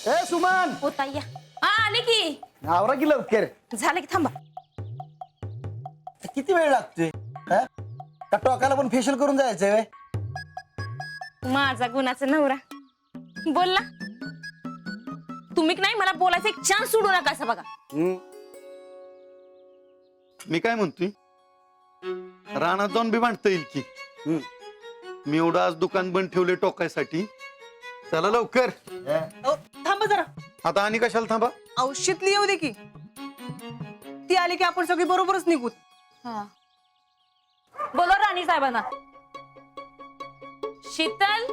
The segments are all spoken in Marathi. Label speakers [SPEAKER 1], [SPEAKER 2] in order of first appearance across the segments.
[SPEAKER 1] ए सुमन
[SPEAKER 2] होता या आले की
[SPEAKER 1] आवरा की लवकर.
[SPEAKER 2] झालं की थांबा.
[SPEAKER 1] किती वेळ लागतोय हा? का टोकाला पण फेशियल करून जायचंय व्हय?
[SPEAKER 2] माझा गुणाचा नवरा बोल ना. तुम्ही नाही मला बोलायचा एक चान्स सोडू नका असं बघा.
[SPEAKER 3] मी काय म्हणतोय रानात जाऊन बी भांडता येईल की. मी एवढं आज दुकान बंद ठेवले टोकायसाठी. चला लवकर.
[SPEAKER 4] थांबा जरा.
[SPEAKER 3] आता आणि कशाला थांबा.
[SPEAKER 4] औषध येऊ दे की ती आली की आपण सगळी बरोबरच निघू.
[SPEAKER 2] बोलो राणी साहेबांना. शीतल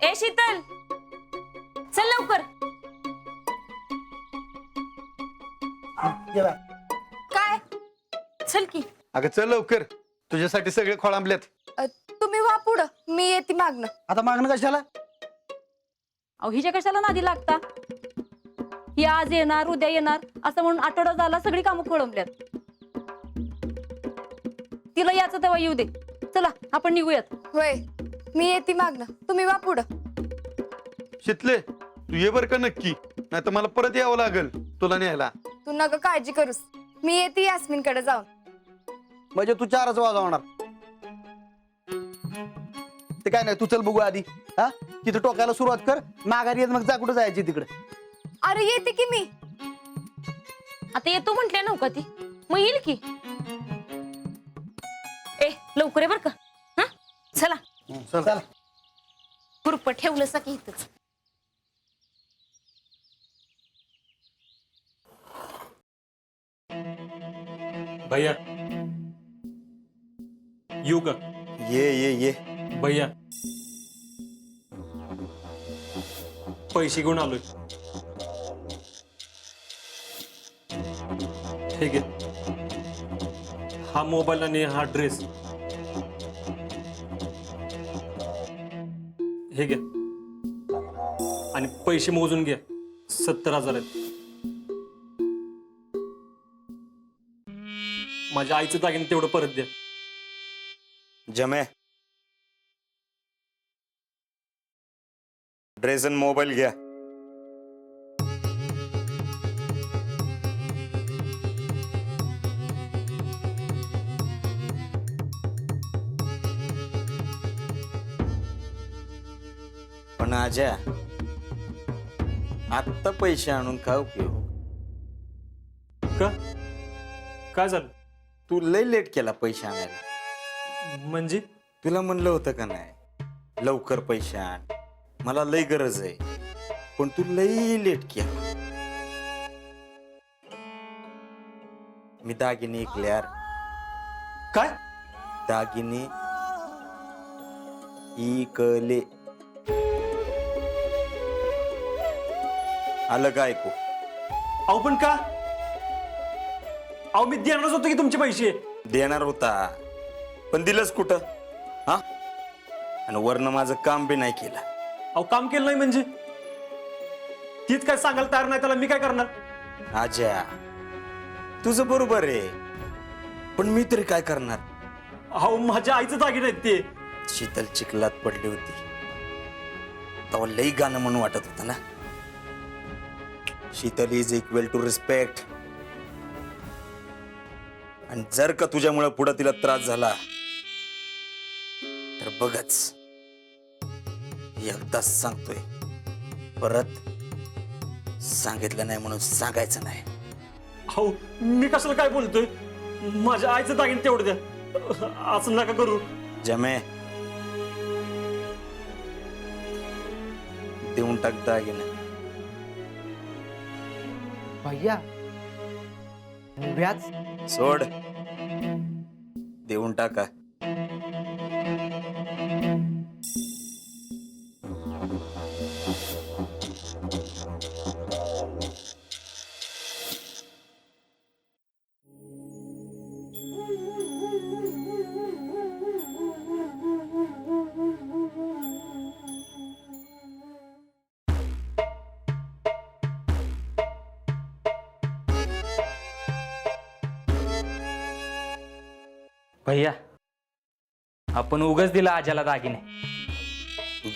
[SPEAKER 2] ए शीतल चल लवकर.
[SPEAKER 1] ये बा.
[SPEAKER 2] काय चल की.
[SPEAKER 3] अगं चल लवकर तुझ्यासाठी सगळे खोळांबल्यात.
[SPEAKER 5] तुम्ही व्हा पुढं, मी येते मागणं.
[SPEAKER 1] आता मागणं कशाला?
[SPEAKER 2] अहो हिच्या कशाला नादी लागता. ही आज येणार उद्या येणार असं म्हणून आठवडा झाला सगळी कामं खोळंबल्यात. तिला याचं तेव्हा येऊ दे. चला आपण निघूयात.
[SPEAKER 5] होय, मी येते मागणं, तुम्ही व्हा पुढं.
[SPEAKER 3] शितले तू ये बर का नक्की, नाही तर मला परत यावं लागेल तुला न्यायला.
[SPEAKER 5] तू नका काळजी करूस, मी येते यास्मिन कडे जाऊन.
[SPEAKER 1] म्हणजे तू 4च वाजवणार. ते काय नाही, तू चल बघू आधी. हा तिथं टोकायला सुरुवात कर, माघारी येत मग जा कुठं जायची तिकडे.
[SPEAKER 5] अरे येते की मी.
[SPEAKER 2] आता येतो म्हटले नव्हता ती, मग येईल की. ए लवकर आहे बर का. हा चला
[SPEAKER 1] चल.
[SPEAKER 2] खुरप ठेवलं सा की इथंच.
[SPEAKER 6] भैया येऊ का?
[SPEAKER 3] ये
[SPEAKER 6] भैया पैसे घेऊन आलोय. ठीक आहे, हा मोबाईल आणि हा ड्रेस हे घ्या आणि पैसे मोजून घ्या. 70,000 आहेत. माझ्या आईचं दागिने तेवढं परत द्या.
[SPEAKER 7] जमे ड्रेस आणि मोबाईल घ्या. पण आजा आत्ता पैसे आणून काय उपयोग?
[SPEAKER 6] का काय झालं?
[SPEAKER 7] तू लय लेट केला पैसे आणायला.
[SPEAKER 6] म्हणजे
[SPEAKER 7] तुला म्हणलं होतं का नाही लवकर पैसे आण, मला लय गरज आहे, पण तू लय लेट केला. मी दागिने ऐकले यार.
[SPEAKER 6] काय?
[SPEAKER 7] दागिने इकले. आलं का ऐकू?
[SPEAKER 6] अहो पण का? अहो मी देणारच होतो की तुमचे पैसे.
[SPEAKER 7] देणार होता पण दिलंच कुठं? हा, आणि वरनं माझं काम बी नाही केलं.
[SPEAKER 6] अहो काम केलं नाही म्हणजे तीच काय सांगायला तयार नाही, त्याला मी काय करणार?
[SPEAKER 7] आजा तुझं बरोबर आहे, पण मी तरी काय करणार?
[SPEAKER 6] अहो माझ्या आईचं दागिने आहेत ते.
[SPEAKER 7] शीतल चिखलात पडली होती तेव्हा लई गाणं म्हणून वाटत होतं ना. Sheetal is equal to respect. आणि जर का तुझ्यामुळे पुढे तिला त्रास झाला तर बघच, एकदाच सांगतोय, परत सांगितलं नाही म्हणून सांगायचं नाही.
[SPEAKER 6] अहो मी कशाला काय बोलतोय? माझ्या आईचं दागिने तेवढं द्या. असं नका करू.
[SPEAKER 7] जमे देऊन टाक दागिने.
[SPEAKER 1] भैया व्याज
[SPEAKER 7] सोड, देऊन टाका.
[SPEAKER 8] भैया आपण उगाच दिला आजाला दागिने.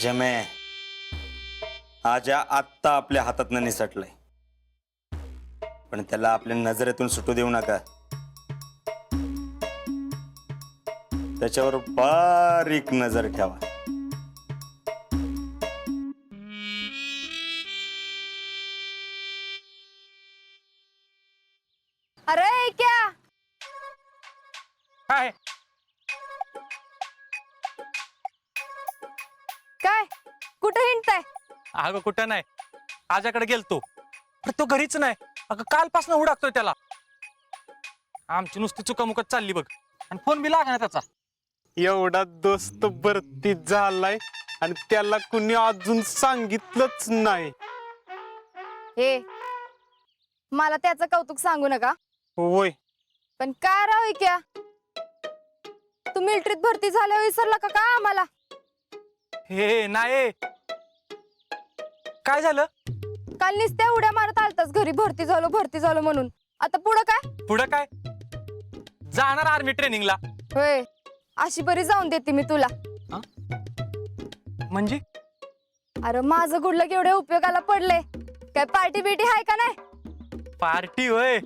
[SPEAKER 7] जमे आजा आत्ता आपल्या हातातनं निसटलाय, पण त्याला आपल्या नजरेतून सुटू देऊ नका. त्याच्यावर बारीक नजर ठेवा.
[SPEAKER 5] अरे क्या
[SPEAKER 8] काय
[SPEAKER 5] काय कुठे हिंडताय?
[SPEAKER 8] अगं कुठं नाही, आजाकडे गेलतो पण तो घरीच नाही. अगं कालपासून हुडाकतोय त्याला. आमची नुसती चुकामुकत चालली बघ, आणि फोन बी लागणार त्याचा.
[SPEAKER 9] एवढा दोस्त भरती झालाय आणि त्याला कुणी अजून सांगितलंच नाही.
[SPEAKER 5] हे मला त्याचं कौतुक सांगू नका.
[SPEAKER 9] होय,
[SPEAKER 5] पण काय राव क्या, तू मिलिटरीत भरती झाल्यावर विसरला का काय आम्हाला?
[SPEAKER 8] हे नाही, काय झालं?
[SPEAKER 5] काल नुसत्या उड्या मारत आलतास घरी, भरती झालो म्हणून. आता पुढं काय?
[SPEAKER 8] पुढं काय, जाणार आर्मी ट्रेनिंगला.
[SPEAKER 5] होय, अशी बरी जाऊन देते मी तुला.
[SPEAKER 8] म्हणजे
[SPEAKER 5] अरे माझं गुडलं केवढ्या उपयोगाला पडले. काय पार्टी बिटी आहे का नाही?
[SPEAKER 8] पार्टी होय,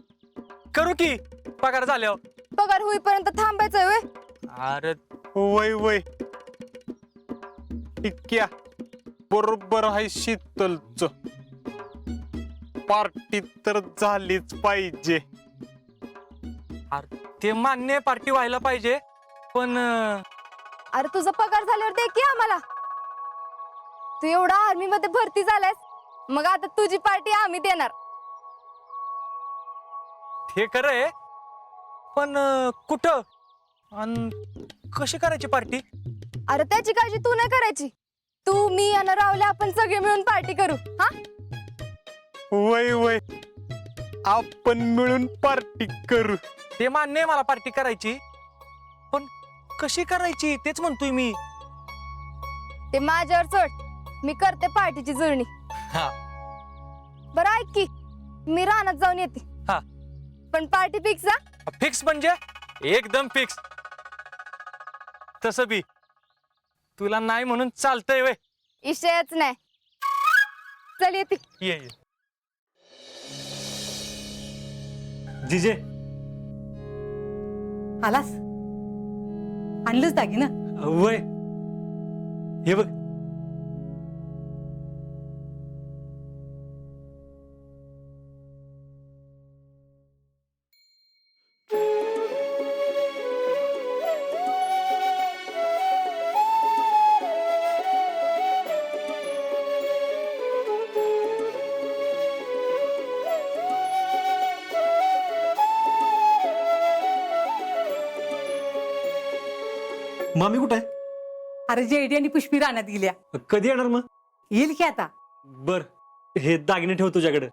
[SPEAKER 8] करू की पगार झाल्यावर.
[SPEAKER 5] पगार होईपर्यंत थांबायचंय होय?
[SPEAKER 8] अरे
[SPEAKER 9] वय वय टिक्या बरोबर आहे. शीतलच पार्टी तर झालीच पाहिजे.
[SPEAKER 8] ते मान्य, पार्टी व्हायला पाहिजे, पण
[SPEAKER 5] अरे तुझा पगार झाल्यावर दे की आम्हाला. तू एवढा आर्मी मध्ये भरती झालायस, मग आता तुझी पार्टी आम्ही देणार.
[SPEAKER 8] हे खरंय, पण कुठं आणि कशी करायची पार्टी?
[SPEAKER 5] अरे त्याची काळजी तू नाही करायची. तू मी आणि रावले आपण सगळे मिळून पार्टी करू. हा,
[SPEAKER 9] वय वय आपण मिळून पार्टी करू.
[SPEAKER 8] ते मान्य आहे मला पार्टी करायची, पण कशी करायची तेच म्हणतोय मी.
[SPEAKER 5] ते माझ्यावर सोड, मी करते पार्टीची जुळणी.
[SPEAKER 8] हा
[SPEAKER 5] बरं ऐक की, मी रानात जाऊन येते.
[SPEAKER 8] हा,
[SPEAKER 5] पण पार्टी फिक्स. हा,
[SPEAKER 8] फिक्स म्हणजे एकदम फिक्स. तसं बी तुला नाही म्हणून चालतंय वे.
[SPEAKER 5] इशयच नाही. चल येते.
[SPEAKER 8] ये ये. जिजे
[SPEAKER 4] आलास? आणलंच दागिना?
[SPEAKER 8] वय हे बघ.
[SPEAKER 6] मामी कुठे आहे?
[SPEAKER 4] अरे जेडी आणि पुष्पी रानात गेल्या.
[SPEAKER 6] कधी येणार मग?
[SPEAKER 4] येईल की आता.
[SPEAKER 6] बर, हे दागिने ठेव तुझ्याकडे.